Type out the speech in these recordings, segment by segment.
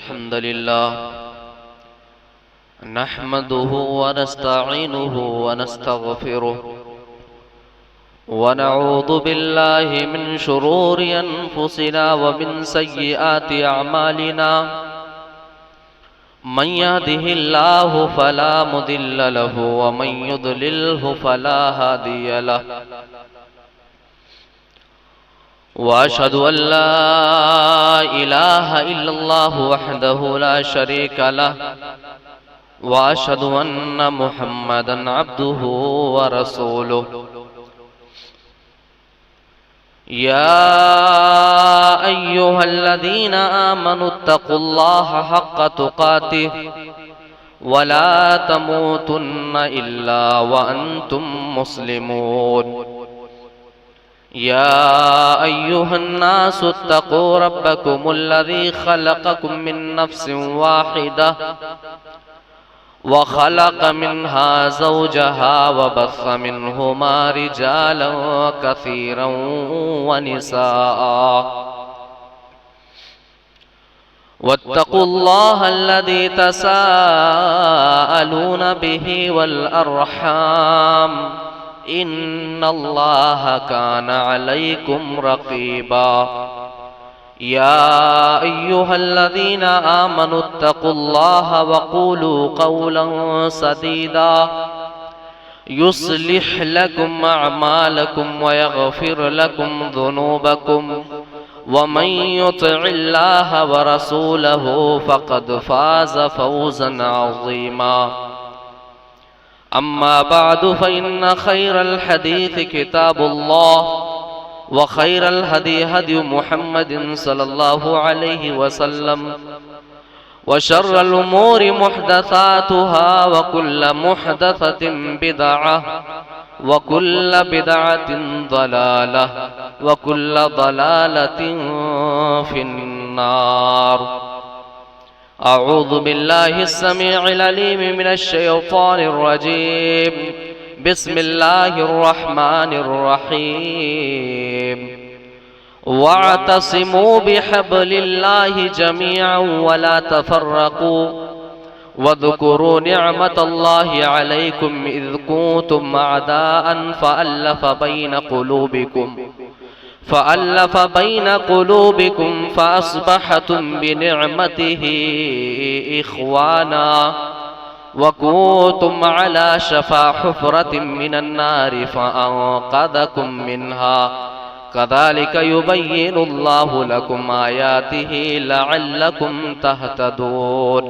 अल्हम्दुलिल्लाह नहमदुहु व नस्तईनुहु व नस्तगफिरुहु व नऊज़ु बिल्लाहि मिन शुरूरि अनफुसिना व मिन सय्यिआति अअमालिना मन यहदिहिल्लाहु फला मुदिल्ल लहु व मन युद्लिल्हु फला हादिय लहु व अशहदु अल्ला इलाहा इल्लल्लाहु वहदहु ला शरीका लहु व अशहदु अन्न मुहम्मदन अब्दुहु व रसूलुहु या अय्युहल्लज़ीना आमनुत्तक़ुल्लाहा हक़्क़ तुक़ातिहि व ला तमूतुन्न इल्ला व अंतुम मुस्लिमून या अय्युहन्नासु इत्तक़ू रब्बकुमुल्लज़ी ख़लक़कुम मिन नफ्सिन वाहिदा व ख़लक़ मिन्हा ज़ौजहा व बस्स मिन्हुमा रिजालन कसीरन व निसाअ वत्तक़ुल्लाहा अल्लज़ी तसाअलून बिही वल अर्हाम इन्नल्लाहा कान अलैकुम रक़ीबा या अय्युहल्लज़ीना आमनुत्तक़ुल्लाहा वक़ूलू क़ौलन सदीदा युस्लिह लकुम अअमालकुम व यग़फिर लकुम ज़ुनूबकुम व मन युतिइल्लाहा व रसूलहु फ़क़द फ़ाज़ फ़ौज़न अज़ीमा अम्मा बअदु फ़इन्न ख़ैरल हदीस किताबुल्लाह व ख़ैरल हदी हदी मुहम्मदिन सल्लल्लाहु अलैहि वसल्लम व शर्रल उमूरि मुहदसातुहा व कुल्ल मुहदसतिन बिदअह व कुल्ल बिदअतिन ज़लालह व कुल्ल ज़लालतिन फिन्नार अऊज़ु बिल्लाहि अस्समीइल अलीम मिनश शैतानिर रजीम बिस्मिल्लाहिर रहमानिर रहीम वअतसिमू बिहब्लिल्लाहि जमीअन वला तफर्रकू वज़कुरू निअमतल्लाहि अलैकुम इज़ कुंतुम अअदाअन फ़अल्लफ़ बैन क़ुलूबिकुम फ़अस्बहतुम बिनिअमतिही इख़वाना व कुंतुम अला शफ़ा हुफ़रतिन मिनन नारि फ़अन्क़ज़कुम मिन्हा कज़ालिक युबय्यिनुल्लाहु लकुम आयातिही लअल्लकुम तहतदून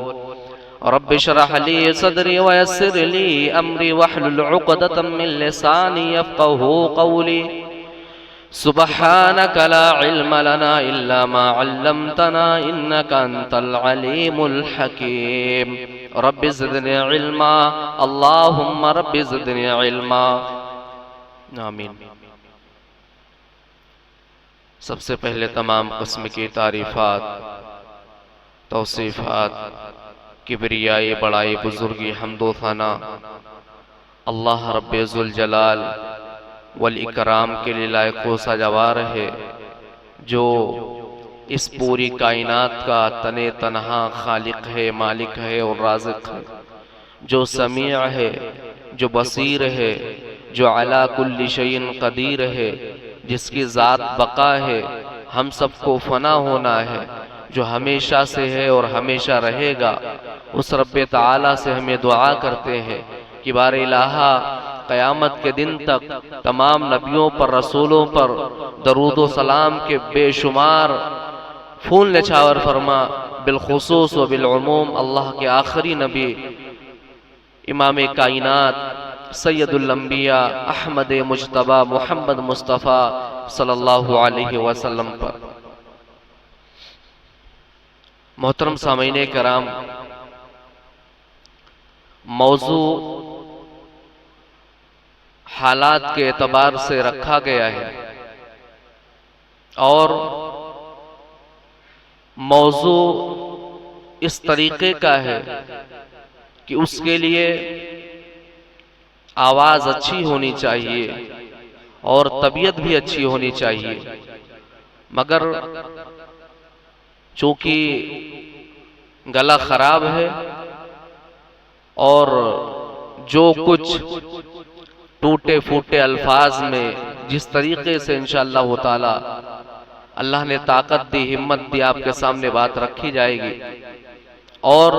रब्बि इश्रह ली सदरी व यस्सिर ली अमरी वहलुल उक़दतम मिन लिसानी यफ़क़हू क़ौली सुब्हानक ला इल्म लना इल्ला मा अल्लमतना इन्नका अंतल अलीमुल हकीम रब्बि ज़िदनी इल्मा अल्लाहुम्मा रब्बि ज़िदनी इल्मा आमीन। सबसे पहले तमाम किस्म की तारीफ़ात तौसीफ़ात किबरियाई बड़ाई बुजुर्गी हम्दो सना अल्लाह रब्बे ज़ुल जलाल वल इकराम के लिए लायको सजावार है, जो इस पूरी कायनात का तने तनहा खालिक है, मालिक है और राज़िक है, जो समीअ है, जो बसीर है, जो अला कुल्ली शैइन क़दीर है, जिसकी ज़ात बका है, हम सबको फ़ना होना है, जो हमेशा से है और हमेशा रहेगा। उस रब्बे ताला से हमें दुआ करते हैं कि बारे इलाहा क़यामत के दिन तक तमाम नबियों पर रसूलों पर दरूद व सलाम के बेशुमार फूल निछावर फरमा। बिलखुसूस व बिलउमूम अल्लाह के आखिरी नबी इमाम कायनात सैयदुल अंबिया अहमद मुज्तबा मुहम्मद मुस्तफ़ा सल्लल्लाहु अलैहि वसल्लम पर। मोहतरम सामीने कराम, मौजू हालात के एतबार से रखा गया है और मौजू इस तरीके का है कि उसके लिए आवाज अच्छी होनी चाहिए और तबीयत भी अच्छी होनी चाहिए, मगर चूंकि गला खराब है और जो कुछ टूटे फूटे अल्फाज में जिस तरीके से इंशाअल्लाह ताला अल्लाह ने ताकत दी, हिम्मत दी, आपके सामने बात रखी जाएगी और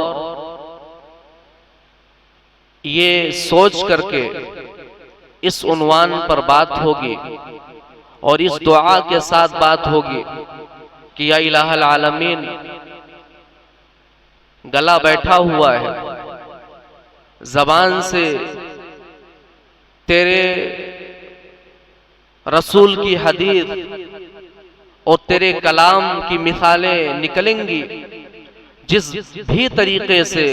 ये सोच करके इस उन्वान पर बात होगी और इस दुआ के साथ बात होगी कि या इलाहल आलमीन, गला बैठा हुआ है, जबान से तेरे रसूल की हदीस और तेरे कलाम की मिसालें निकलेंगी। जिस भी तरीके से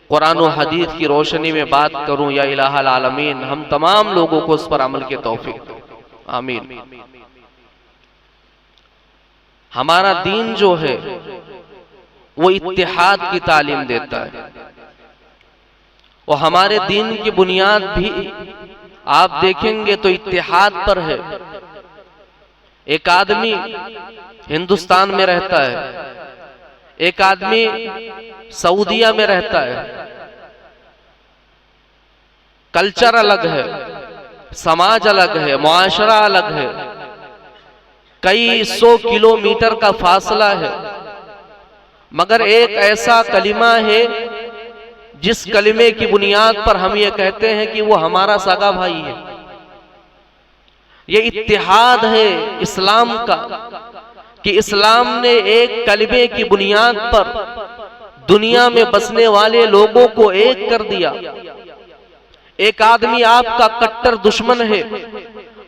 कुरान और हदीस की रोशनी में बात करूं, या इलाहल आलमीन, हम तमाम लोगों को उस पर अमल की तौफीक दो, आमीन। हमारा दीन जो है वो इत्तिहाद की तालीम देता है और हमारे दीन की बुनियाद भी आप देखेंगे तो इत्तिहाद पर है। एक आदमी हिंदुस्तान में रहता है, एक आदमी सऊदिया में रहता है, कल्चर अलग है, समाज अलग है, मुआशरा अलग है, कई 100 किलोमीटर का फासला है, मगर एक ऐसा कलिमा है जिस कलिमे की बुनियाद पर हम ये कहते हैं कि वो हमारा सगा भाई है। ये इत्तिहाद है इस्लाम का कि इस्लाम ने एक कलिमे की बुनियाद पर दुनिया में बसने वाले लोगों को एक कर दिया। एक आदमी आपका कट्टर दुश्मन है,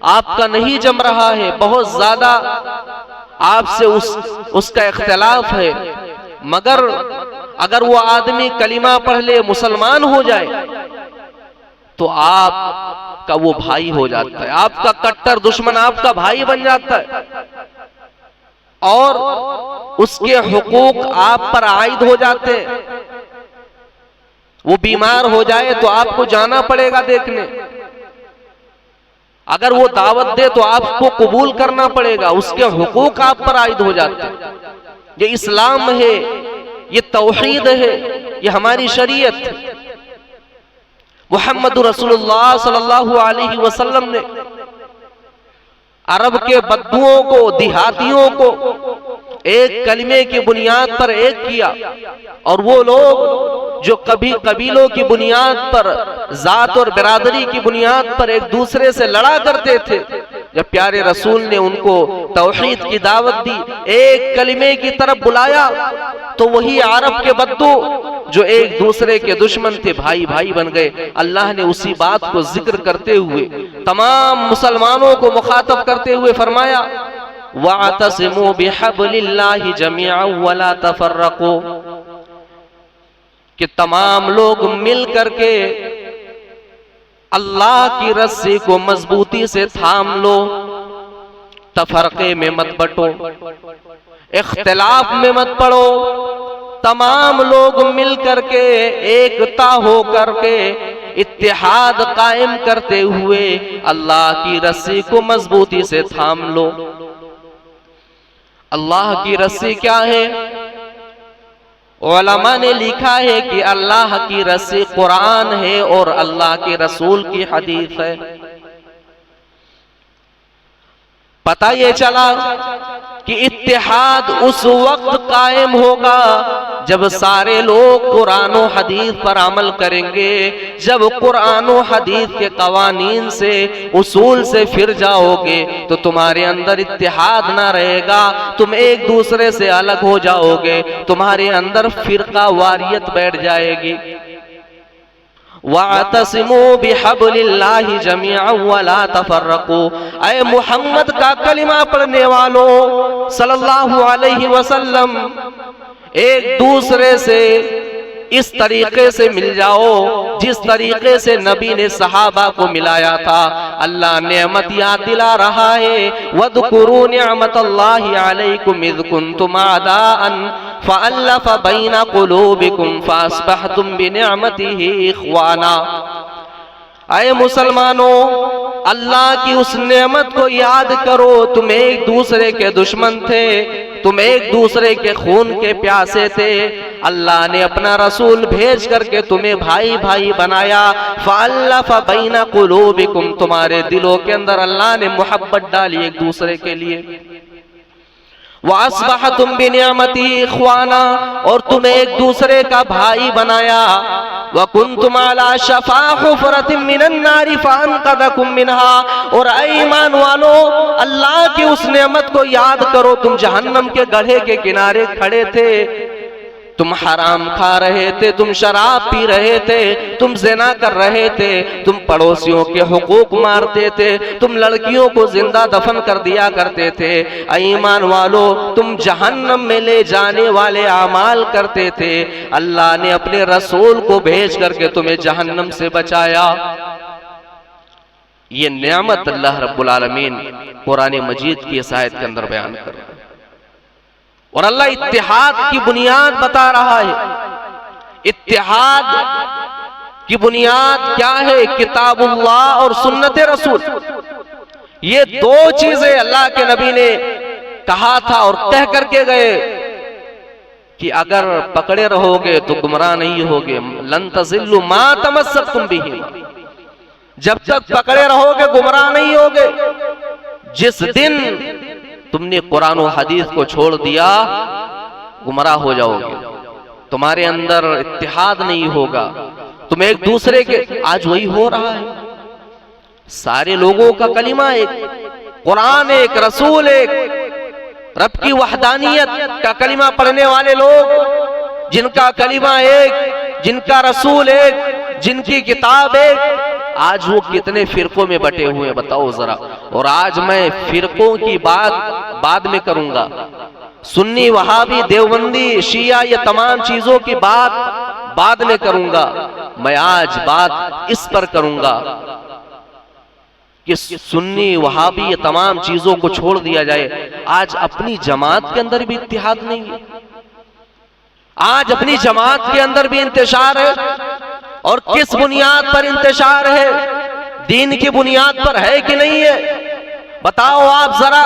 आपका नहीं जम रहा है, बहुत ज्यादा आपसे उसका इख्तिलाफ है, मगर अगर वो आदमी कलिमा पढ़ ले, मुसलमान हो जाए, तो आपका वो भाई हो जाता है। आपका कट्टर दुश्मन आपका भाई बन जाता है और उसके हुकूक आप पर आयद हो जाते हैं। वो बीमार हो जाए तो आपको जाना पड़ेगा देखने, अगर वो दावत दे तो आपको कबूल करना पड़ेगा, उसके हुकूक आप पर आयद हो जाते हैं। ये इस्लाम है, ये तौहीद है, ये हमारी शरीयत है। मुहम्मद रसूलुल्लाह सल्लल्लाहु अलैहि वसल्लम ने अरब के बद्दुओं को, देहातियों को एक कलिमे की बुनियाद पर एक किया और वो लोग जो कभी कबीलों की बुनियाद पर, जात और बिरादरी की बुनियाद पर एक दूसरे से लड़ा करते थे, जब प्यारे रसूल ने उनको तौहीद की दावत दी, एक कलिमे की तरफ बुलाया, तो वही अरब के बद्दू जो एक दूसरे के दुश्मन थे, भाई भाई बन गए। अल्लाह ने उसी बात को जिक्र करते हुए तमाम मुसलमानों को मुखातब करते हुए फरमाया, वअतसिमू बिहब्लिल्लाहि जमीअन वला तफर्रकू, कि तमाम लोग मिल करके अल्लाह की रस्सी को मजबूती से थाम लो, तफरके में मत बटो, इख्तिलाफ में मत पड़ो, तमाम लोग मिल करके एकता हो करके इत्तिहाद कायम करते हुए अल्लाह की रस्सी को मजबूती से थाम लो। अल्लाह की रस्सी क्या है? उलमा ने लिखा है कि अल्लाह की रस्सी कुरान है और अल्लाह के रसूल की हदीस है। पता ये चला कि इत्तिहाद उस वक्त कायम होगा जब सारे लोग कुरान और हदीस पर अमल करेंगे, जब कुरान और हदीस के कवानीन से, उसूल से फिर जाओगे तो तुम्हारे अंदर इत्तिहाद ना रहेगा, तुम एक दूसरे से अलग हो जाओगे, तुम्हारे अंदर फिरका वारियत बैठ जाएगी। वअतसिमू बिहब्लिल्लाहि जमीअन वला तफर्रकू, ऐ मुहम्मद का कलिमा पढ़ने वालों सल्लल्लाहु अलैहि वसल्लम, एक दूसरे से इस तरीके से मिल जाओ जिस तरीके से नबी ने सहाबा को मिलाया था। अल्लाह नेमत याद दिला रहा है, वज़कुरू निअमतल्लाहि अलैकुम इज़ कुंतुम आदाअन फ़अल्लफ़ बैन क़ुलूबिकुम फ़अस्बहतुम बिनिअमतिही इख़वाना। आए मुसलमानों, अल्लाह की उस नेमत को याद करो, तुम एक दूसरे के दुश्मन थे, तुम एक दूसरे के खून के प्यासे थे, अल्लाह ने अपना रसूल भेज करके तुम्हें भाई भाई बनाया। फ़अल्लफ़ बैना क़ुलूबिकुम, तुम्हारे दिलों के अंदर अल्लाह ने मोहब्बत डाली एक दूसरे के लिए। वअस्बहतुम बिनिअमती इख़वाना, और तुम्हें एक दूसरे का भाई बनाया। वकुंतुम अला शफ़ा हुफ़रतिम मिनन नारि फ़अनक़ज़कुम मिनहा, और ऐ ईमान वालो अल्लाह की उस नेमत को याद करो, तुम जहन्नम के गड्ढे के किनारे खड़े थे, तुम हराम खा रहे थे, तुम शराब पी रहे थे, तुम ज़िना कर रहे थे, तुम पड़ोसियों के हुकूक मारते थे, तुम लड़कियों को जिंदा दफन कर दिया करते थे। ईमान वालो तुम जहन्नम में ले जाने वाले आमाल करते थे, अल्लाह ने अपने रसूल को भेज करके तुम्हें जहन्नम से बचाया। ये नेमत अल्लाह रब्बुल आलमीन कुरान मजीद की इस आयत के अंदर बयान कर रहा है। और अल्लाह इत्तिहाद की बुनियाद बता रहा है। इत्तिहाद की बुनियाद क्या है? किताबुल्लाह और सुन्नत रसूल। ये दो चीजें अल्लाह के नबी ने कहा था और कह करके गए कि अगर पकड़े रहोगे तो गुमराह नहीं होगे। लन तज़िल्लु मा तमस्सकतुम बिही, जब तक पकड़े रहोगे गुमराह नहीं होगे। जिस दिन तुमने कुरान और हदीस को छोड़ दिया गुमराह हो जाओगे, तुम्हारे अंदर इत्तिहाद नहीं होगा, तुम एक दूसरे के, आज वही हो रहा है। सारे लोगों का कलिमा एक, कुरान एक, रसूल एक, रब की वहदानियत का कलिमा पढ़ने वाले लोग, जिनका कलिमा एक, जिनका रसूल एक, जिनकी किताब एक, आज वो कितने फिरकों में बटे हुए हैं बताओ जरा। और आज मैं फिरकों की बात बाद में करूंगा, सुन्नी वहाबी देवबंदी शिया ये तमाम चीजों की बात बाद में करूंगा। मैं आज बात इस पर करूंगा कि सुन्नी वहाबी ये तमाम चीजों को छोड़ दिया जाए। आज अपनी जमात के अंदर भी इत्तिहाद नहीं है, आज अपनी जमात के अंदर भी इंतशार है। और किस बुनियाद पर इंतशार है? दीन की बुनियाद पर है कि नहीं है? बताओ आप जरा।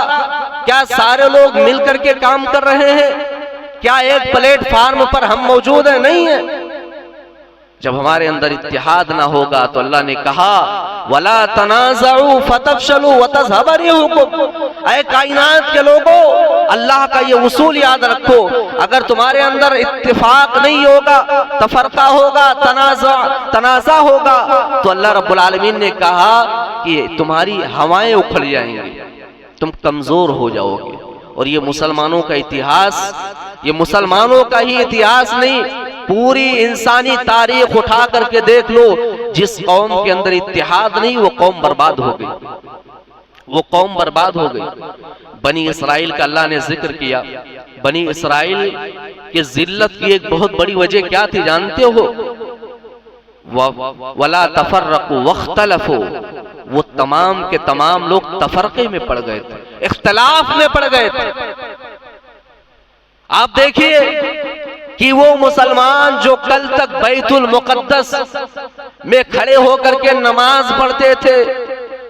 क्या सारे लोग मिलकर के काम कर रहे हैं? क्या एक प्लेटफार्म पर हम मौजूद हैं? नहीं है। जब हमारे अंदर इत्तिहाद ना होगा तो अल्लाह ने कहा वला तनाज़उ फतफशलू वतज़हब रिहुकुम। ऐ कायनात के लोगों, अल्लाह का ये उसूल याद रखो, अगर तुम्हारे अंदर इत्तिफाक नहीं होगा, तफरका होगा, तनाज़ा होगा, तो अल्लाह रब्बुल आलमीन ने कहा कि तुम्हारी हवाएं उखड़ जाएंगी, तुम कमजोर हो जाओगे। और ये मुसलमानों का इतिहास, ये मुसलमानों का ही इतिहास नहीं, पूरी इंसानी तारीख उठा करके देख लो, जिस कौम के अंदर इत्तिहाद नहीं वो कौम बर्बाद हो गई, वो कौम बर्बाद हो गई। बनी इसराइल का अल्लाह ने जिक्र किया। बनी इसराइल की जिल्लत की एक बहुत बड़ी वजह क्या थी जानते हो? वला तफर्रकू वख्तलफू, वो तमाम के तमाम लोग तफरके में पड़ गए थे, इख्तलाफ में पड़ गए थे। आप देखिए कि वो मुसलमान जो कल तक बैतुल मुकद्दस में खड़े होकर के नमाज पढ़ते थे,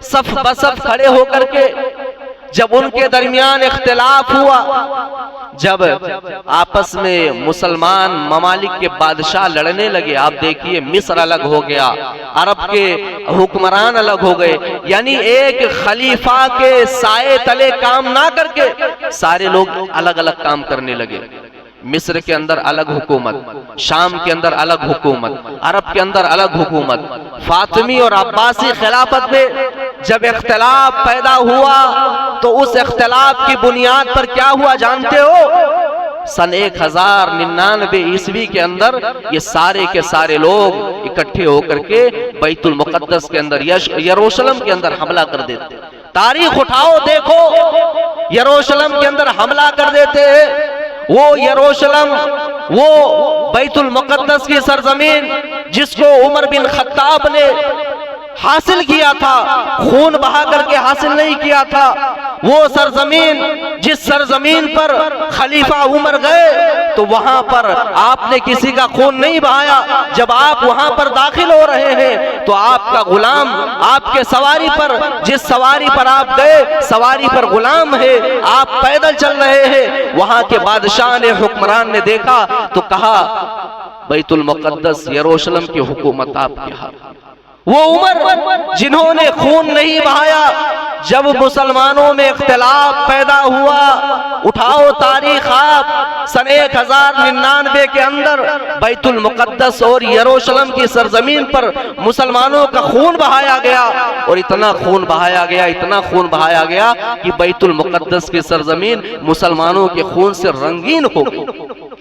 सफ बसफ खड़े होकर के, जब उनके दरमियान इख्तिलाफ हुआ, जब आपस में मुसलमान ममालिक के बादशाह लड़ने लगे, आप देखिए मिस्र अलग हो गया, अरब के हुक्मरान अलग हो गए, यानी एक खलीफा के साए तले काम ना करके सारे लोग अलग अलग काम करने लगे। मिस्र के अंदर अलग हुकूमत, शाम के अंदर अलग हुकूमत, अरब के अंदर अलग हुकूमत। फातिमी और अब्बासी खिलाफत में जब इख्तिलाफ पैदा हुआ तो उस इख्तिलाफ की बुनियाद पर क्या हुआ जानते हो? सन 1099 ईस्वी के अंदर ये सारे के सारे लोग इकट्ठे होकर के बैतुल मुकद्दस के अंदर, यरूशलेम के अंदर हमला कर देते। तारीख उठाओ देखो, यरूशलेम के अंदर हमला कर देते। वो यरूशलेम, वो बैतुल मुकद्दस की सरजमीन जिसको उमर बिन खत्ताब ने हासिल किया था, खून बहा करके हासिल नहीं किया था, वो सरजमीन जिस सरजमीन पर खलीफा उमर गए तो वहां पर आपने किसी का खून नहीं बहाया। जब आप वहां पर दाखिल हो रहे हैं तो आपका गुलाम आपके सवारी पर, जिस सवारी पर आप गए, सवारी पर गुलाम है, आप पैदल चल रहे हैं। वहां के बादशाह ने, हुक्मरान ने देखा तो कहा बैतुल मुक़द्दस यरूशलेम की हुकूमत आपके हाथ। वो उमर जिन्होंने खून नहीं बहाया, जब मुसलमानों में इख्तिलाफ पैदा हुआ, उठाओ तारीख आप, सन 1099 के अंदर बैतुल मुक़द्दस और यरूशलेम की सरजमीन पर मुसलमानों का खून बहाया गया। और इतना खून बहाया गया, इतना खून बहाया गया कि बैतुल मुक़द्दस की सरजमीन मुसलमानों के खून से रंगीन हो गई।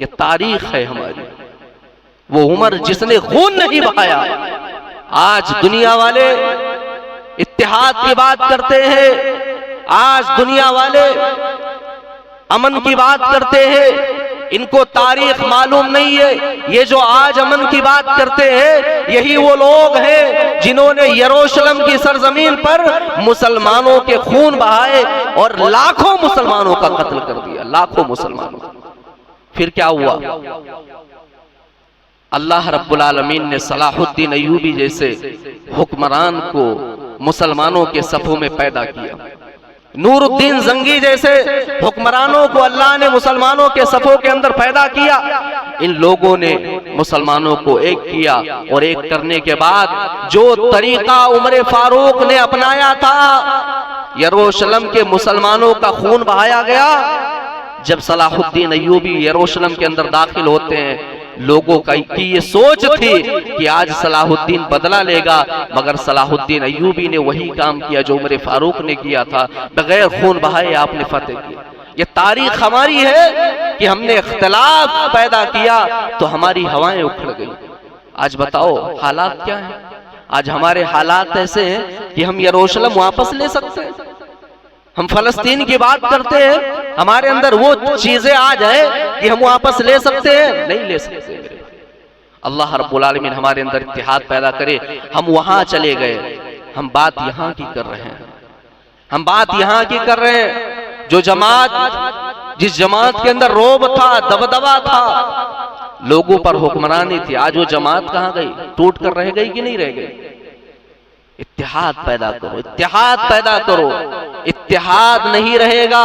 ये तारीख है हमारी। वो उमर जिसने खून नहीं बहाया। आज दुनिया वाले इत्तेहाद की बात करते हैं, आज दुनिया वाले अमन की बात करते हैं, इनको तारीख मालूम नहीं है। ये जो आज अमन की बात करते हैं, यही वो लोग हैं जिन्होंने यरूशलेम की सरजमीन पर मुसलमानों के खून बहाए और लाखों मुसलमानों का कत्ल कर दिया, लाखों मुसलमानों। फिर क्या हुआ? अल्लाह रब्बुल आलमीन ने सलाहुद्दीन अय्यूबी जैसे हुक्मरान को मुसलमानों के सफों में पैदा किया। नूरुद्दीन जंगी जैसे हुक्मरानों को अल्लाह ने मुसलमानों के सफों के अंदर पैदा किया। इन लोगों ने मुसलमानों को एक किया और एक करने के बाद जो तरीका उमर फारूक ने अपनाया था, यरूशलेम के मुसलमानों का खून बहाया गया। जब सलाहुद्दीन अय्यूबी यरूशलेम के अंदर दाखिल होते हैं, लोगों की ये सोच थी कि आज सलाहुद्दीन बदला लेगा, मगर सलाहुद्दीन अय्यूबी ने वही काम किया जो उमर फारूक ने किया था, बगैर खून बहाए आपने फतेह किया। ये तारीख हमारी है कि हमने इख्तिलाफ पैदा किया तो हमारी हवाएं उखड़ गई। आज बताओ हालात क्या हैं? आज हमारे हालात ऐसे हैं कि हम यरूशलेम वापस ले सकते हैं, हम फलस्तीन की बात करते हैं, हमारे अंदर वो चीजें आ जाए कि हम वापस ले सकते हैं? नहीं ले सकते। अल्लाह रब्बुल आलमीन हमारे अंदर इत्तेहाद पैदा करे। हम वहां चले गए, हम बात यहां की कर रहे हैं, हम बात यहां की कर रहे हैं। जो जमात, जिस जमात के अंदर रोब था, दबदबा था, लोगों पर हुक्मरानी थी, आज वो जमात कहां गई? टूट कर रह गई कि नहीं रह गई? इत्तेहाद पैदा करो, इत्तेहाद पैदा करो। इत्तेहाद नहीं रहेगा,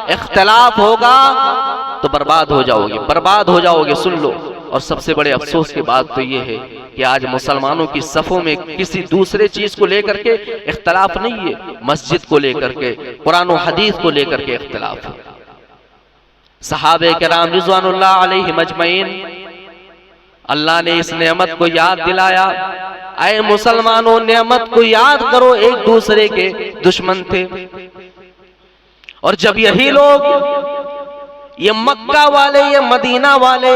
इख्तिलाफ होगा तो बर्बाद हो जाओगे, बर्बाद हो जाओगे। सुन लो, और सबसे बड़े अफसोस की बात तो ये है कि आज मुसलमानों की सफों में किसी दूसरे चीज को लेकर के इख्तिलाफ नहीं है, मस्जिद को लेकर के, कुरान और हदीस को लेकर के इख्तिलाफ है। सहाबे किराम रिज़वानुल्लाह अलैहिम अजमईन, अल्लाह ने इस नेमत को याद दिलाया। ऐ मुसलमानों, नेमत को याद करो, एक दूसरे के दुश्मन थे। और जब यही लोग, ये मक्का वाले, ये मदीना वाले,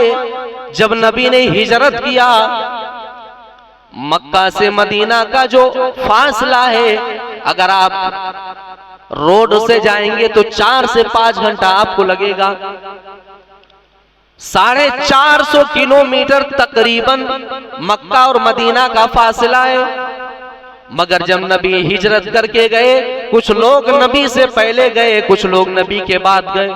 जब नबी ने हिजरत किया, मक्का से मदीना का जो फासला है, अगर आप रोड से जाएंगे तो 4 से 5 घंटा आपको लगेगा। 450 किलोमीटर तकरीबन मक्का और मदीना का फासला है। मगर जब नबी हिजरत करके गए, कुछ लोग नबी से पहले गए, कुछ लोग नबी के बाद गए।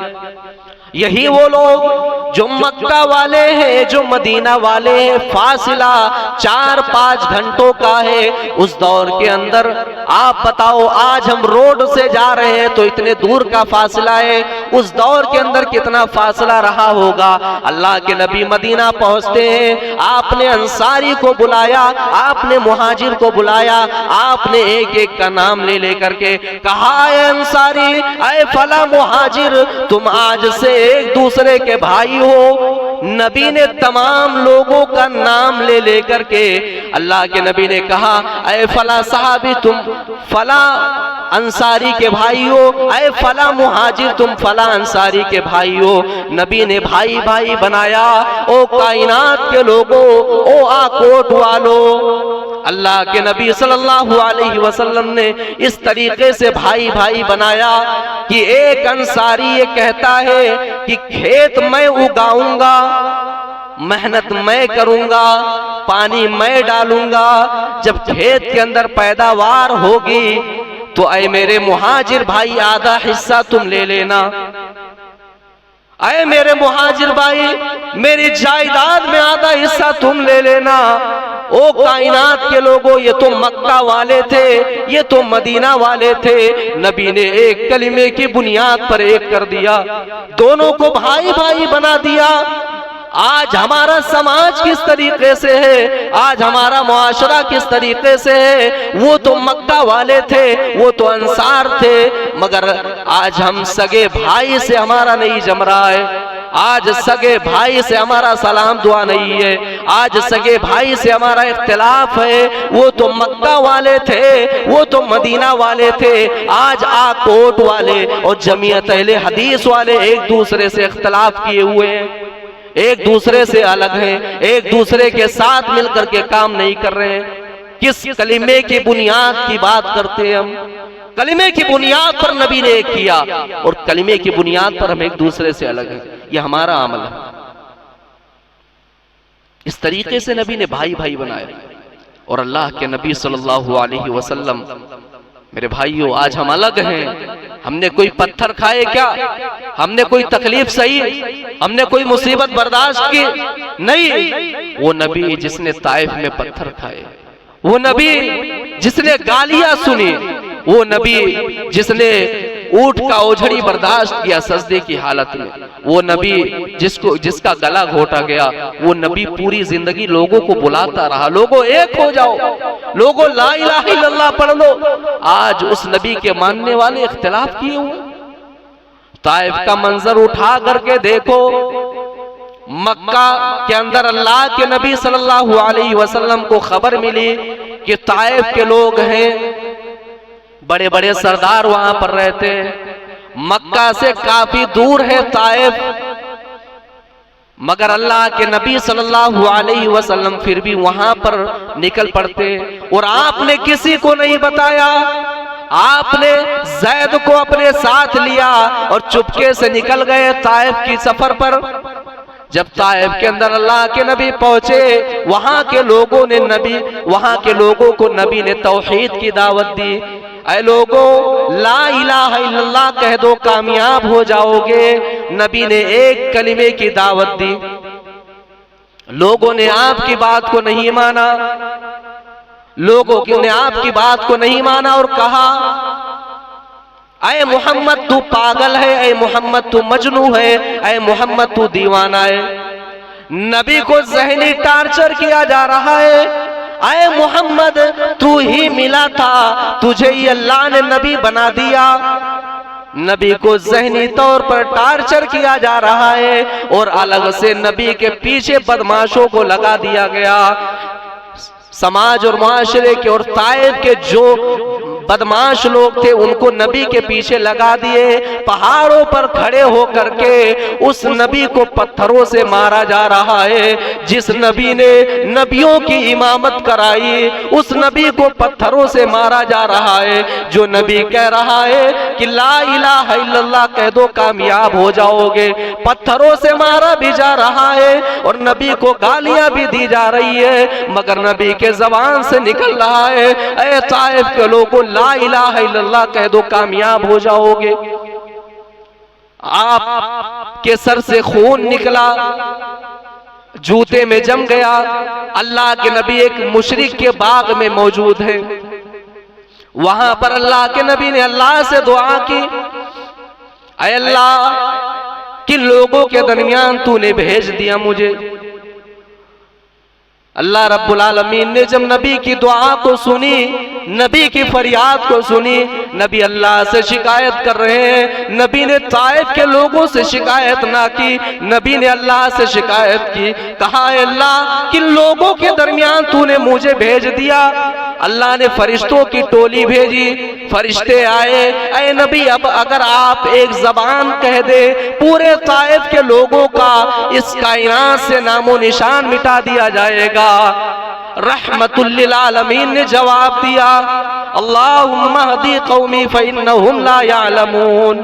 यही वो लोग जो मक्का वाले हैं, जो मदीना वाले हैं, फासला 4-5 घंटों का है। उस दौर के अंदर आप बताओ, आज हम रोड से जा रहे हैं तो इतने दूर का फासला है, उस दौर के अंदर कितना फासला रहा होगा। अल्लाह के नबी मदीना पहुंचते हैं, आपने अंसारी को बुलाया, आपने मुहाजिर को बुलाया, आपने एक एक का नाम ले लेकर के कहा, ऐ अंसारी, ऐ फला मुहाजिर, तुम आज से एक दूसरे के भाई हो। नबी ने तमाम लोगों का नाम ले लेकर के अल्लाह के नबी ने कहा, ऐ फला साहबी, तुम फला अंसारी के भाई हो, ऐ फला मुहाजिर, तुम फला अंसारी के भाई हो। नबी ने भाई भाई बनाया। ओ कायनात के लोगों, ओ आकोट वालों, अल्लाह के नबी सल्लल्लाहु अलैहि वसल्लम ने इस तरीके से भाई भाई बनाया कि एक अंसारी ये कहता है कि खेत मैं उगाऊंगा, मेहनत मैं करूंगा, पानी मैं डालूंगा, जब खेत के अंदर पैदावार होगी तो ऐ मेरे मुहाजिर भाई आधा हिस्सा तुम ले लेना। ऐ मेरे मुहाजिर भाई मेरी जायदाद में आधा हिस्सा तुम ले लेना। ओ कायनात के लोगों, ये तो मक्का वाले थे, ये तो मदीना वाले थे। नबी ने एक कलिमे की बुनियाद पर एक कर दिया, दोनों को भाई भाई बना दिया। आज हमारा समाज किस तरीके से है, आज हमारा मुआशरा किस तरीके से है। वो तो मक्का वाले थे, वो तो अंसार थे, मगर आज हम सगे भाई से हमारा नहीं जम रहा है। आज सगे भाई से हमारा सलाम दुआ नहीं है, आज सगे भाई से हमारा इख्तिलाफ है। वो तो मक्का वाले थे, वो तो मदीना वाले थे, आज आकोट वाले और जमीयत अहले हदीस वाले एक दूसरे से इख्तिलाफ किए हुए हैं, एक दूसरे से अलग हैं, एक दूसरे के साथ मिलकर के काम नहीं कर रहे हैं। किस कलिमे की बुनियाद की बात करते हैं हम? कलिमे की बुनियाद पर नबी ने एक किया और कलिमे की बुनियाद पर हम एक दूसरे से अलग हैं। यह हमारा अमल है। इस तरीके से नबी ने भाई भाई बनाया। और अल्लाह के नबी सल्लल्लाहु अलैहि वसल्लम, मेरे भाइयों, आज हम अलग हैं। हमने कोई पत्थर खाए क्या? हमने कोई तकलीफ सही? हमने कोई मुसीबत बर्दाश्त की? नहीं। वो नबी जिसने ताइफ में पत्थर खाए, वो नबी जिसने गालियां सुनी, वो नबी जिसने ऊंट का ओझड़ी बर्दाश्त किया सजदे की हालत में, वो नबी जिसका गला घोटा गया, वो नबी पूरी जिंदगी लोगों को बुलाता रहा, लोगों एक हो जाओ, लोगों ला इलाहा इल्लल्लाह पढ़ लो। आज उस नबी के मानने वाले इख्तिलाफ किए हुए। ताइफ का मंजर उठा करके देखो। मक्का के अंदर अल्लाह के नबी सल्लल्लाहु अलैहि वसल्लम को खबर मिली कि ताइफ के लोग हैं, बड़े बड़े सरदार वहां पर रहते हैं। मक्का से काफी दूर है ताइफ, मगर अल्लाह के नबी सल्लल्लाहु अलैहि वसल्लम फिर भी वहां पर निकल पड़ते। और आपने किसी को नहीं बताया, आपने जैद को अपने साथ लिया और चुपके से निकल गए ताइफ की सफर पर। जब ताइफ के अंदर अल्लाह के नबी पहुंचे, वहां के लोगों को नबी ने तौहीद की दावत दी। ऐ लोगों, ला इलाहा इल्लल्लाह कह दो, कामयाब हो जाओगे। नबी ने एक कलिमे की दावत दी। लोगों ने आपकी बात को नहीं माना, लोगों ने आपकी बात को नहीं माना और कहा, ऐ मोहम्मद तू पागल है, ऐ मोहम्मद तू मजनू है, ऐ मोहम्मद तू दीवाना है। नबी को ज़हनी टार्चर किया जा रहा है। ऐ मोहम्मद तू ही मिला था, तुझे ही अल्लाह ने नबी बना दिया। नबी को ज़हनी तौर पर टार्चर किया जा रहा है और अलग से नबी के पीछे बदमाशों को लगा दिया गया। समाज और मुआशरे के और ताइफ के जो बदमाश लोग थे उनको नबी के पीछे लगा दिए। पहाड़ों पर खड़े होकर के उस नबी को पत्थरों से मारा जा रहा है। जिस नबी ने नबियों की इमामत कराई, उस नबी को पत्थरों से मारा जा रहा है। जो नबी कह रहा है कि ला इलाहा इल्लल्लाह कह दो, कामयाब हो जाओगे, पत्थरों से मारा भी जा रहा है और नबी को गालियां भी दी जा रही है, मगर नबी के जबान से निकल रहा है, ऐ ताइफ के लोगों, ला इलाहा इल्लल्लाह कह दो, कामयाब हो जाओगे। आप के सर से खून निकला, जूते में जम गया। अल्लाह के नबी एक मुशरिक के बाग में मौजूद है। वहां पर अल्लाह के नबी ने अल्लाह से दुआ की, ऐ अल्लाह, किन लोगों के दरमियान तूने भेज दिया मुझे। अल्लाह रब्बुल आलमीन ने जब नबी की दुआ को सुनी, नबी की फरियाद को सुनी, नबी अल्लाह से शिकायत कर रहे हैं। नबी ने ताइफ के लोगों से शिकायत ना की, नबी ने अल्लाह से शिकायत की। कहा, अल्लाह, किन लोगों के दरमियान तूने मुझे भेज दिया। अल्लाह ने फरिश्तों की टोली भेजी, फरिश्ते आए। ऐ नबी, अब अगर आप एक जबान कह दे, पूरे ताइफ के लोगों का इस कायनात से नामो निशान मिटा दिया जाएगा। रहमतुल लिल आलमीन ने जवाब दिया, अल्लाहुम्मा हदी कौमी फइन्नहुम ला यअलमून।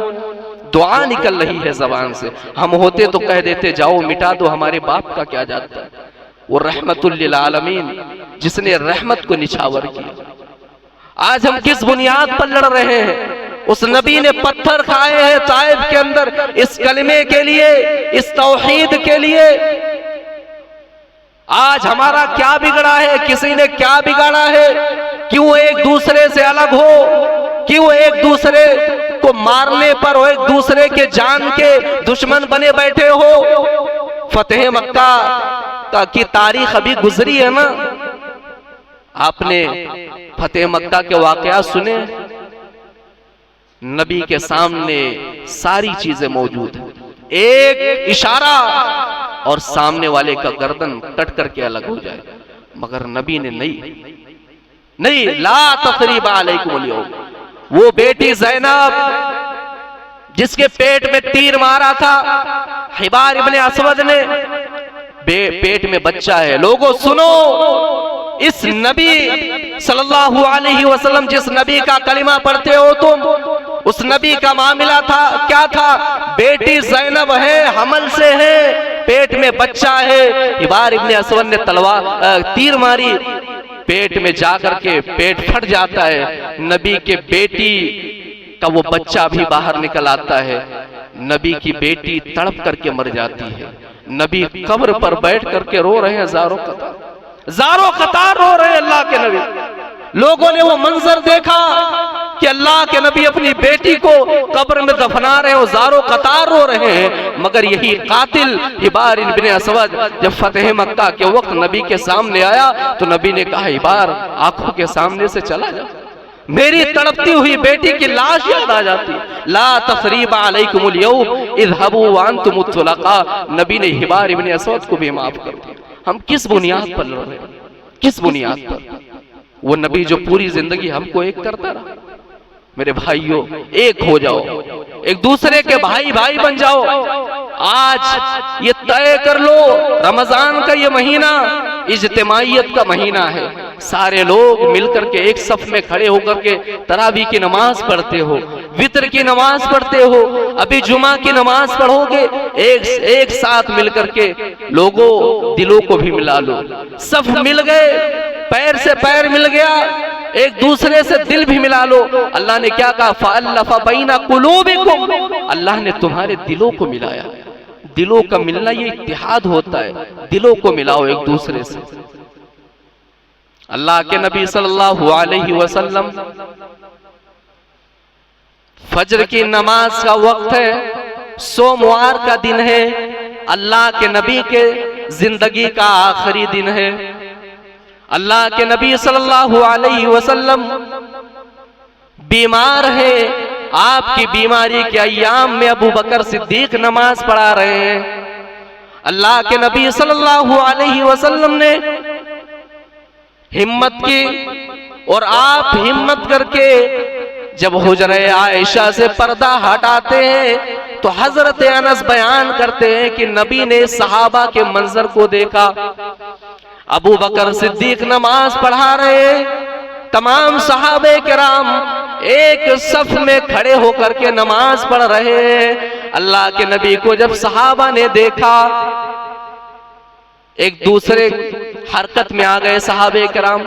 दुआ निकल रही है जबान से। हम होते तो कह देते, जाओ मिटा दो, हमारे बाप का क्या जाता है। वो रहमतुल लिल आलमीन जिसने रहमत को निछावर किया। आज हम किस बुनियाद पर लड़ रहे हैं? उस नबी ने पत्थर खाए हैं ताइफ के अंदर इस कलमे के लिए, इस तौहीद के लिए। आज हमारा क्या बिगड़ा है? किसी ने क्या बिगाड़ा है? क्यों एक दूसरे से अलग हो? क्यों एक दूसरे को मारने पर हो, एक दूसरे के जान के दुश्मन बने बैठे हो? फतेह मक्का की तारीख अभी गुजरी है ना, आपने फतेह मक्का के वाकया सुने? नबी के सामने सारी चीजें मौजूद है, एक इशारा और सामने वाले का गर्दन कट करके अलग हो जाए। मगर नबी ने नहीं, ला तक़रीब अलैकुमुल यौम। वो बेटी ज़ैनब जिसके पेट में तीर मारा था हिबार इब्ने असवद ने, पेट में बच्चा है। लोगों सुनो, इस नबी सल्लल्लाहु अलैहि वसल्लम, जिस नबी का कलिमा पढ़ते हो तुम, उस नबी का मामला था क्या था? बेटी ज़ैनब है, हमल से है, पेट में बच्चा है। हिबार इब्ने असवद ने तीर मारी, पेट में जाकर के पेट फट जाता है। नबी के बेटी का वो बच्चा भी बाहर निकल आता है। नबी की बेटी तड़प करके मर जाती है। नबी कब्र पर बैठ करके रो रहे हैं, ज़ारों कतार रो रहे हैं अल्लाह के नबी। लोगों ने वो मंजर देखा कि अल्लाह के नबी अपनी बेटी को कब्र में दफना रहे हो, ज़ारों कतार रो रहे हैं। मगर यही कातिल हिबार इब्ने असवद जब फतेह मक्का के वक्त नबी के सामने आया तो नबी ने कहा, हिबार आंखों के सामने से चला जा, मेरी तड़पती हुई बेटी की लाश याद आ जाती। ला तक़रीब अलैकुमुल यौम इज़हबू व अंतुम तुलक़ा। नबी ने हिबार इब्ने असवद को भी माफ कर दिया। हम किस बुनियाद पर लड़ रहे हैं? किस बुनियाद पर? वो नबी जो पूरी जिंदगी हमको एक करता रहा। मेरे भाइयों, एक हो जाओ, एक दूसरे के भाई भाई बन जाओ। आज ये तय कर लो, रमजान का ये महीना इज्तिमाइयत का महीना है। सारे लोग मिलकर के एक सफ में खड़े होकर के तरावी की नमाज पढ़ते हो, वितर की नमाज पढ़ते हो, अभी जुमा की नमाज पढ़ोगे। एक साथ मिलकर के लोगों दिलों को भी मिला लो। सफ मिल गए, पैर से पैर मिल गया, एक दूसरे से दिल भी मिला लो। अल्लाह ने क्या कहा? फ़अल्लफ़ बैना क़ुलूबिकुम। अल्लाह ने तुम्हारे दिलों को मिलाया। दिलों का मिलना ये इत्तिहाद होता है। दिलों को मिलाओ एक दूसरे से। अल्लाह के नबी सल्लल्लाहु अलैहि वसल्लम, फजर की नमाज का वक्त है, सोमवार का दिन है, अल्लाह के नबी के जिंदगी का आखिरी दिन है। अल्लाह के नबी सल्लल्लाहु अलैहि वसल्लम बीमार है। आपकी बीमारी के अय्याम में अबू बकर सिद्दीक नमाज पढ़ा रहे हैं। अल्लाह के नबी सल्लल्लाहु अलैहि वसल्लम ने हिम्मत की और आप हिम्मत करके जब हुजरे आयशा से पर्दा हटाते हैं तो हजरत अनस बयान करते हैं कि नबी ने सहाबा के मंजर को देखा। अबू बकर सिद्दीक नमाज पढ़ा रहे, तमाम सहाबे किराम एक सफ में खड़े होकर के नमाज पढ़ रहे हैं। अल्लाह के नबी को जब सहाबा ने देखा, एक दूसरे हरकत में आ गए सहाबे किराम।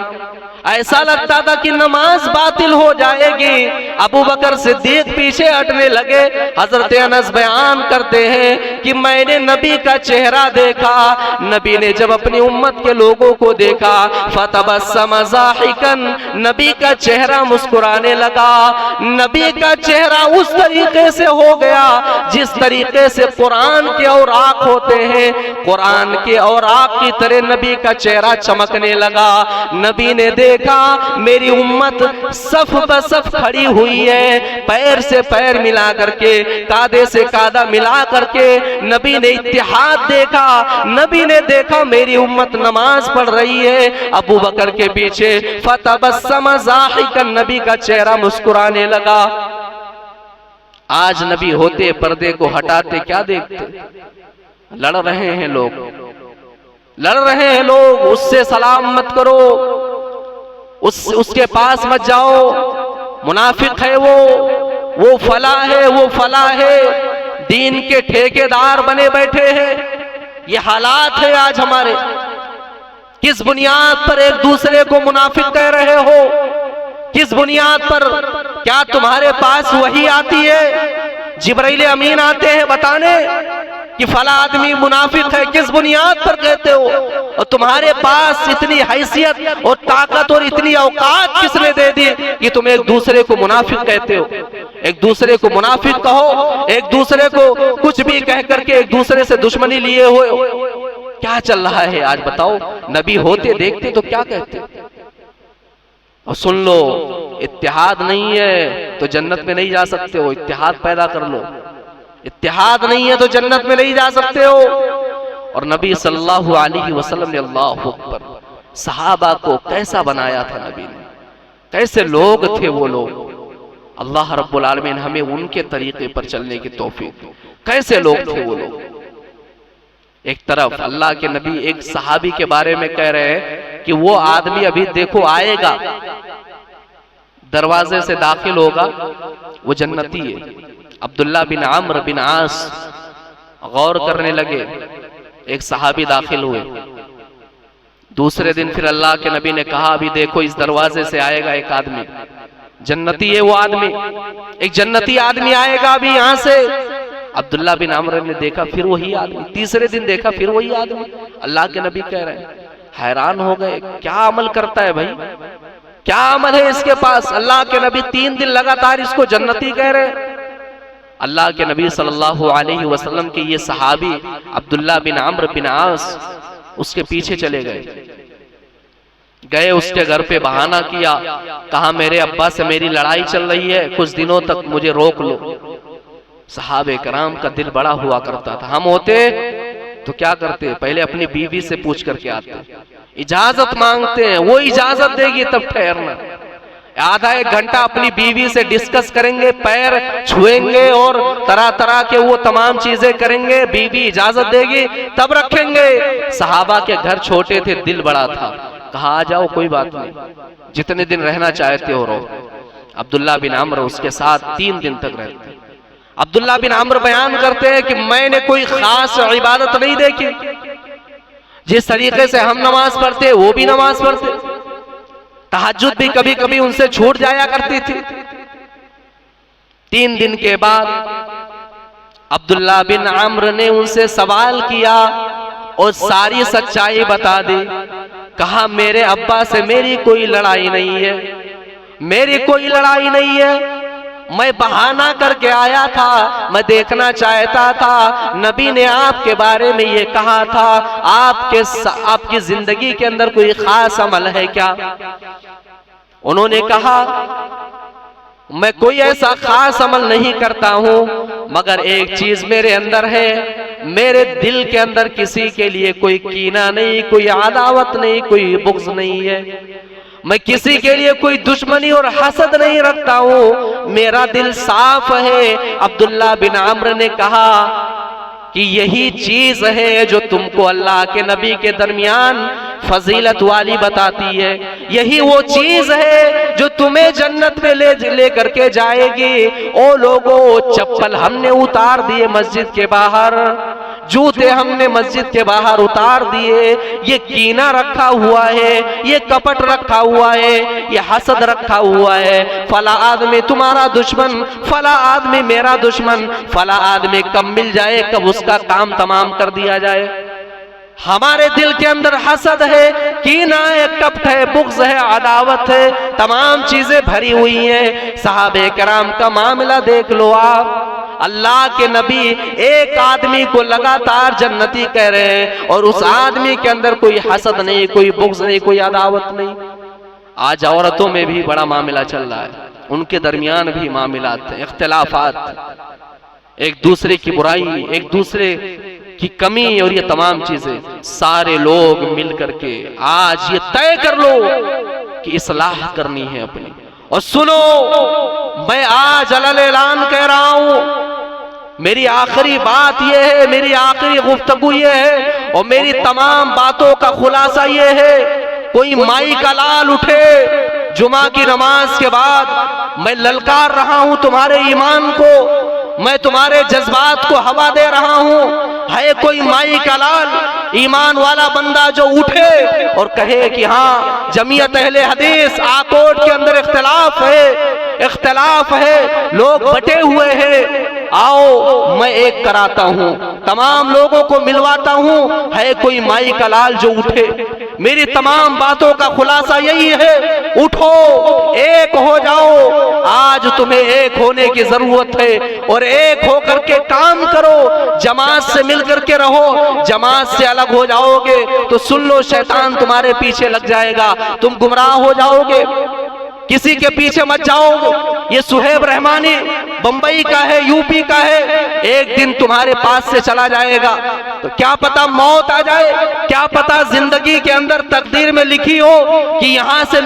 ऐसा लगता था कि नमाज बातिल हो जाएगी। अबू बकर सिद्दीक पीछे हटने लगे। हजरत अनस बयान करते हैं कि मैंने नबी का चेहरा देखा। नबी ने जब अपनी उम्मत के लोगों को देखा, फतबस्सम ज़ाहिकन, नबी का चेहरा मुस्कुराने लगा। नबी का चेहरा उस तरीके से हो गया जिस तरीके से कुरान के औराक होते हैं। कुरान के औराक की तरह नबी का चेहरा चमकने लगा। नबी ने देखा मेरी उम्मत सफ ब सफ खड़ी हुई है, पैर से पैर मिला करके, कादे से कादा मिला करके। नबी ने इत्तिहाद देखा। नबी ने देखा मेरी उम्मत नमाज पढ़ रही है। अबू बकर के पीछे फतबस्सम ज़ाहिकन, नबी का चेहरा मुस्कुराने लगा। आज नबी होते पर्दे को हटाते क्या देखते? लड़ रहे हैं लोग, लड़ रहे हैं लोग। उससे सलाम मत करो, उसके पास मत जाओ, मुनाफिक है वो फला है, वो फला है। दीन के ठेकेदार बने बैठे हैं। ये हालात है आज हमारे। किस बुनियाद पर एक दूसरे को मुनाफिक कह रहे हो? किस बुनियाद पर? क्या तुम्हारे पास वही आती है, जिब्राइल अमीन आते हैं बताने कि फला आदमी मुनाफिक है? किस बुनियाद पर कहते हो? और तुम्हारे पास इतनी हैसियत और ताकत और इतनी औकात किसने दे दी कि तुम एक दूसरे को मुनाफिक कहते हो? एक दूसरे को मुनाफिक कहो, एक दूसरे को कुछ भी कह करके एक दूसरे से दुश्मनी लिए हो। क्या चल रहा है आज बताओ? नबी होते देखते तो क्या कहते? और सुन लो, इत्तेहाद नहीं है तो जन्नत में नहीं जा सकते हो, इत्तेहाद पैदा कर लो। इत्तेहाद नहीं है तो जन्नत में नहीं जा सकते हो। और नबी सल्लल्लाहु अलैहि वसल्लम ने, अल्लाहु अकबर, सहाबा को कैसा बनाया था नबी ने, कैसे लोग थे वो लोग। अल्लाह रब्बुल आलमीन हमें उनके तरीके पर चलने की तौफीक दे। कैसे लोग थे वो लोग। एक तरफ अल्लाह के नबी एक सहाबी के बारे में कह रहे हैं कि वो आदमी अभी देखो आएगा, दरवाजे से दाखिल होगा, वो जन्नती है। अब्दुल्ला बिन आम्र बिन आस गौर करने लगे, एक सहाबी दाखिल हुए। दूसरे दिन फिर अल्लाह के नबी ने कहा, अभी देखो इस दरवाजे से आएगा एक आदमी, जन्नती है वो आदमी, एक जन्नती आदमी आएगा अभी यहां से। अब्दुल्ला बिन आम्र ने देखा, फिर वही आदमी। तीसरे दिन देखा, फिर वही आदमी। अल्लाह के नबी कह रहे हैं, हैरान हो गए, क्या अमल करता है भाई, क्या अमल है इसके पास? अल्लाह के नबी 3 दिन लगातार इसको जन्नती कह रहे हैं। अल्लाह के नबी सल्लल्लाहु अलैहि वसल्लम के ये सहाबी अब्दुल्ला बिन आम्र बिन आस उसके पीछे चले गए, उसके घर पे बहाना किया, कहा मेरे अब्बा से मेरी लड़ाई चल रही है, कुछ दिनों तक मुझे रोक लो। सहाबे कराम का दिल बड़ा हुआ करता था। हम होते तो क्या करते? पहले अपनी बीवी से पूछ करके आते, इजाजत मांगते हैं, वो इजाजत देगी तब ठहरना। आधा एक घंटा अपनी बीवी से डिस्कस करेंगे, पैर छुएंगे और तरह तरह के वो तमाम चीजें करेंगे, बीवी इजाजत देगी तब रखेंगे। सहाबा के घर छोटे थे, दिल बड़ा था, कहा आ जाओ कोई बात नहीं, जितने दिन रहना चाहते हो रहो। अब्दुल्ला बिन आम्र उसके साथ 3 दिन तक रहते। अब्दुल्ला बिन आम्र बयान करते हैं कि मैंने कोई खास इबादत नहीं देखी, जिस तरीके से हम नमाज पढ़ते वो भी नमाज पढ़ते, तहज्जुद भी कभी कभी उनसे छूट जाया करती थी। 3 दिन के बाद अब्दुल्ला बिन आम्र ने उनसे सवाल किया और सारी सच्चाई बता दी। कहा मेरे अब्बा से मेरी कोई लड़ाई नहीं है, मेरी कोई लड़ाई नहीं है, मैं बहाना करके आया था, मैं देखना चाहता था नबी ने आपके बारे में ये कहा था, आपकी जिंदगी के अंदर कोई खास अमल है क्या? उन्होंने कहा मैं कोई ऐसा खास अमल नहीं करता हूं, मगर एक चीज मेरे अंदर है, मेरे दिल के अंदर किसी के लिए कोई कीना नहीं, कोई अदावत नहीं, कोई बुग़्ज़ नहीं है, मैं किसी के लिए कोई दुश्मनी और हसद नहीं रखता हूं, मेरा दिल साफ है। अब्दुल्ला बिन आम्र ने कहा कि यही चीज है जो तुमको अल्लाह के नबी के दरमियान फजीलत वाली बताती है, यही वो चीज है जो तुम्हें जन्नत में ले करके जाएगी। ओ लोगों, चप्पल हमने उतार दिए मस्जिद के बाहर, जूते हमने मस्जिद के बाहर उतार दिए, ये कीना रखा हुआ है, ये कपट रखा हुआ है, ये हसद रखा हुआ है, फला आदमी तुम्हारा दुश्मन, फला आदमी मेरा दुश्मन, फला आदमी कब मिल जाए, कब उसका काम तमाम कर दिया जाए। हमारे दिल के अंदर हसद है, कीना है, कपट है, बुग़्ज़ है, अदावत है, तमाम चीजें भरी हुई हैं। सहाबे कराम का मामला देख लो आप, अल्लाह के नबी एक आदमी को लगातार जन्नती कह रहे हैं और उस आदमी के अंदर कोई हसद नहीं, कोई बुग़्ज़ नहीं, कोई अदावत नहीं। आज औरतों में भी बड़ा मामला चल रहा है, उनके दरमियान भी मामलात हैं, इख्तिलाफात, एक दूसरे की बुराई, एक दूसरे की कमी और ये तमाम चीजें। सारे लोग मिल करके आज ये तय कर लो कि इस्लाह करनी है अपनी। और सुनो, मैं आज अलल ऐलान कह रहा हूं, मेरी आखिरी बात ये है, मेरी आखिरी गुफ्तगू ये है और मेरी तमाम बातों का खुलासा ये है, कोई माई का लाल उठे जुमा की नमाज के बाद, मैं ललकार रहा हूं तुम्हारे ईमान को, मैं तुम्हारे जज्बात को हवा दे रहा हूं, है कोई माई का लाल ईमान वाला बंदा जो उठे और कहे कि हाँ जमीयत अहले हदीस आकोट के अंदर इख्तिलाफ है, लोग बटे हुए हैं, आओ मैं एक कराता हूँ, तमाम लोगों को मिलवाता हूँ, है कोई माई का लाल जो उठे। मेरी तमाम बातों का खुलासा यही है, उठो एक हो जाओ, आज तुम्हें एक होने की जरूरत है और एक होकर के काम करो, जमात से मिल करके रहो। जमात से अलग हो जाओगे तो सुन लो शैतान तुम्हारे पीछे लग जाएगा, तुम गुमराह हो जाओगे, किसी के पीछे मत जाओ। ये सुहेब रहमानी बंबई का है, यूपी का है, एक दिन तुम्हारे पास से चला जाएगा तो क्या पता मौत आ जाए, क्या पता जिंदगी के अंदर तकदीर में लिखी हो कि यहाँ से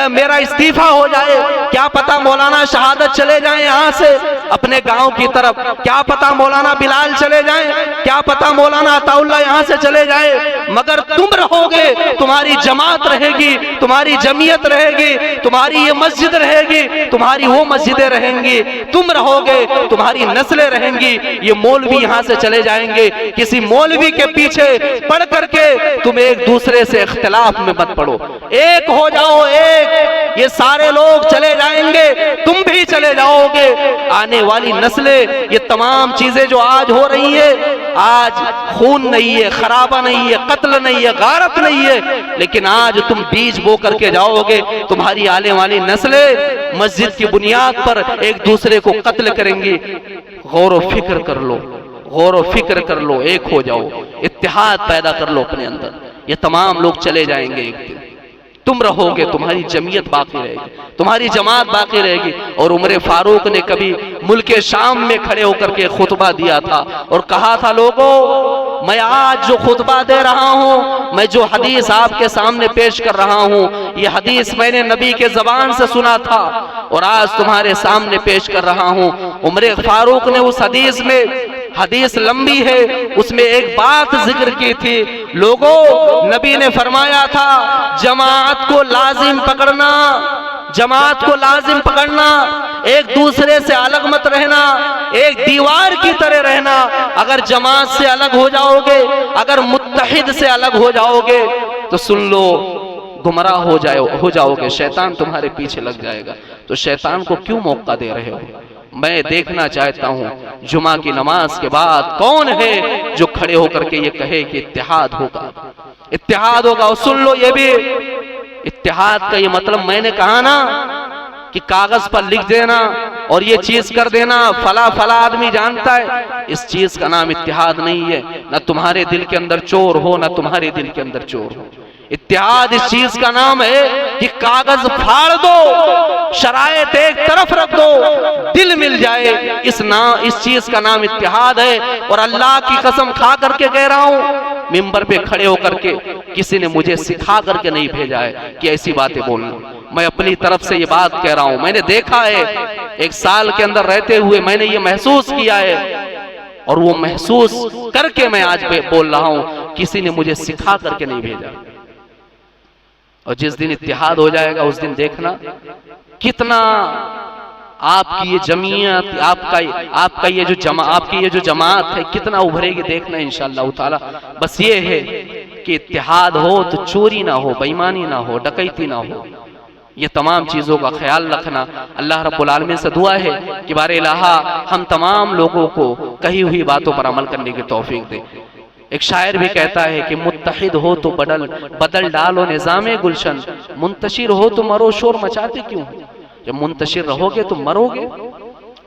मेरा इस्तीफा हो जाए, क्या पता मौलाना शहादत चले जाएं यहाँ से अपने गांव की तरफ, क्या पता मौलाना बिलाल चले जाएं, क्या पता मौलाना अताउल्लाह यहाँ से चले जाए, मगर तुम रहोगे, तुम्हारी जमात रहेगी, तुम्हारी जमीयत रहेगी, तुम्हारी ये मस्जिद रहेगी, तुम्हारी वो मस्जिदें रहेंगी, तुम रहोगे, तुम्हारी नस्लें रहेंगी। ये मौलवी यहाँ से चले जाएंगे, किसी मौलवी के पीछे पढ़ करके तुम एक दूसरे से इख्तिलाफ में मत पड़ो, एक हो जाओ एक। ये सारे लोग चले जाएंगे, तुम भी चले जाओगे, आने वाली नस्लें, ये तमाम चीजें जो आज हो रही है, आज खून नहीं है, खराबा नहीं है, कत्ल नहीं है, गारत नहीं है, लेकिन आज तुम बीज बो करके जाओगे, तुम्हारी आने वाली नस्लें मस्जिद की बुनियाद पर एक दूसरे को कत्ल करेंगी। गौर व फिक्र कर लो, गौर व फिक्र कर लो, एक हो जाओ, इत्तेहाद पैदा कर लो अपने अंदर। ये तमाम लोग चले जाएंगे एक दिन, तुम रहोगे, तुम्हारी जमीयत बाकी रहेगी, तुम्हारी जमात बाकी रहेगी। और उमर फारूक ने कभी मुल्क शाम में खड़े होकर के खुतबा दिया था और कहा था, लोगों मैं आज जो खुतबा दे रहा हूँ, मैं जो हदीस आपके सामने पेश कर रहा हूँ, ये हदीस मैंने नबी के जबान से सुना था और आज तुम्हारे सामने पेश कर रहा हूँ। उमर फारूक ने उस हदीस में, हदीस लंबी है, उसमें एक बात जिक्र की थी, लोगों नबी ने फरमाया था जमात को लाजिम पकड़ना, जमात को लाजिम पकड़ना, एक दूसरे से अलग मत रहना, एक दीवार की तरह रहना। अगर जमात से अलग हो जाओगे, अगर मुत्तहिद से अलग हो जाओगे तो सुन लो गुमराह हो जाओगे, शैतान तुम्हारे पीछे लग जाएगा। तो शैतान को क्यों मौका दे रहे हो? मैं देखना चाहता हूँ जुमा की नमाज के बाद कौन है जो खड़े होकर के ये कहे कि इत्तेहाद होगा, इत्तेहाद होगा। और सुन लो, ये भी इत्तेहाद का ये मतलब मैंने कहा ना कि कागज पर लिख देना और ये चीज कर देना, फला फला आदमी जानता है, इस चीज का नाम इत्तेहाद नहीं है। ना तुम्हारे दिल के अंदर चोर हो, ना तुम्हारे दिल के अंदर चोर हो। इत्तेहाद इस चीज का नाम है कि कागज फाड़ दो, शरायत एक तरफ रख दो, दिल मिल जाए, इस चीज का नाम इत्तेहाद है। और अल्लाह की कसम खा करके कह रहा हूँ, मिंबर पे खड़े होकर के किसी ने मुझे सिखा करके नहीं भेजा है कि ऐसी बातें बोलना। मैं अपनी तरफ से ये बात कह रहा हूँ, मैंने देखा है, एक साल के अंदर रहते हुए मैंने ये महसूस किया है और वो महसूस करके मैं आज बोल रहा हूँ, किसी ने मुझे सिखा करके नहीं भेजा। और जिस दिन इत्तेहाद हो जाएगा उस दिन देखना कितना आपकी ये जमीयत, आपका ये जो आपकी ये जो जमात है कितना उभरेगी, देखना इंशाअल्लाह ताला। बस ये है कि इत्तेहाद हो तो चोरी ना हो, बेईमानी ना हो, डकैती ना हो, ये तमाम चीजों का ख्याल रखना। अल्लाह रब्बुल आलमीन से दुआ है कि बारे इलाहा हम तमाम लोगों को कही हुई बातों पर अमल करने की तौफीक दे। एक शायर भी कहता है कि मुत्तहिद हो तो बदल डालो निज़ामे गुलशन, मुंतशिर हो तो मरो शोर मचाते क्यों? जब मुंतशिर रहोगे तो मरोगे।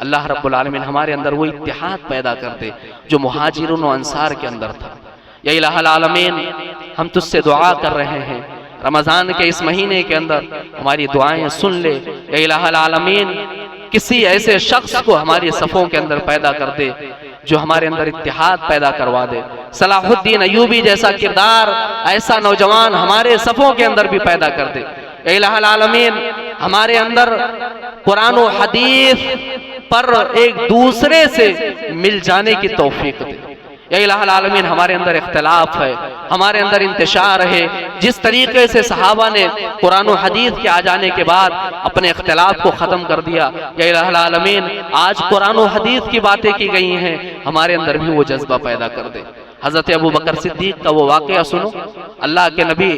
अल्लाह रब्बुल आलमीन हमारे अंदर वो इत्तेहाद पैदा कर दे जो मुहाजिरून और अंसार के अंदर था। या इलाहुल आलमीन, हम तुझसे दुआ कर रहे हैं, रमजान के इस महीने के अंदर हमारी दुआएं सुन ले। या इलाहुल आलमीन, किसी ऐसे शख्स को हमारी सफ़ों के अंदर पैदा कर दे जो हमारे अंदर इत्तेहाद पैदा करवा दे। सलाहुद्दीन अय्यूबी जैसा किरदार, ऐसा नौजवान हमारे सफ़ों के अंदर भी पैदा कर दे। या इलाहुल आलमीन, हमारे अंदर कुरान और हदीस पर एक दूसरे से मिल जाने की तौफीक दे। या इलाहुल आलमीन हमारे अंदर इख्तिलाफ है, हमारे अंदर इंतशार है। जिस तरीके से सहाबा ने कुरान और हदीस के आ जाने के बाद अपने इख्तिलाफ को ख़त्म कर दिया, या इलाहुल आलमीन आज कुरान और हदीस की बातें की गई हैं, हमारे अंदर भी वो जज्बा पैदा कर दे। हज़रत अबू बकर सिद्दीक का वो वाक़या सुनो, अल्लाह के नबी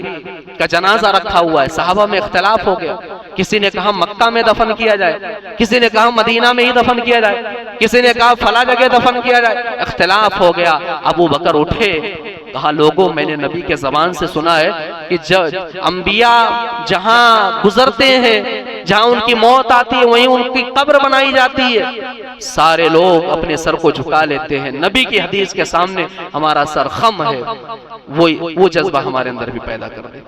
का जनाजा रखा हुआ है, सहाबा में इख्तिलाफ हो गया। किसी ने कहा मक्का में दफन किया जाए, किसी ने कहा मदीना में ही दफन किया जाए, किसी ने कहा फला जगह दफन किया जाए, इख्तिलाफ हो गया। अबू बकर उठे, कहा लोगों मैंने नबी के ज़बान से सुना है कि जब अंबिया जहां गुजरते हैं, जहां उनकी मौत आती है, वहीं उनकी कब्र बनाई जाती है। सारे लोग अपने सर को झुका लेते हैं, नबी की हदीस के सामने हमारा सर खम है। वो जज्बा हमारे अंदर भी पैदा कर दे।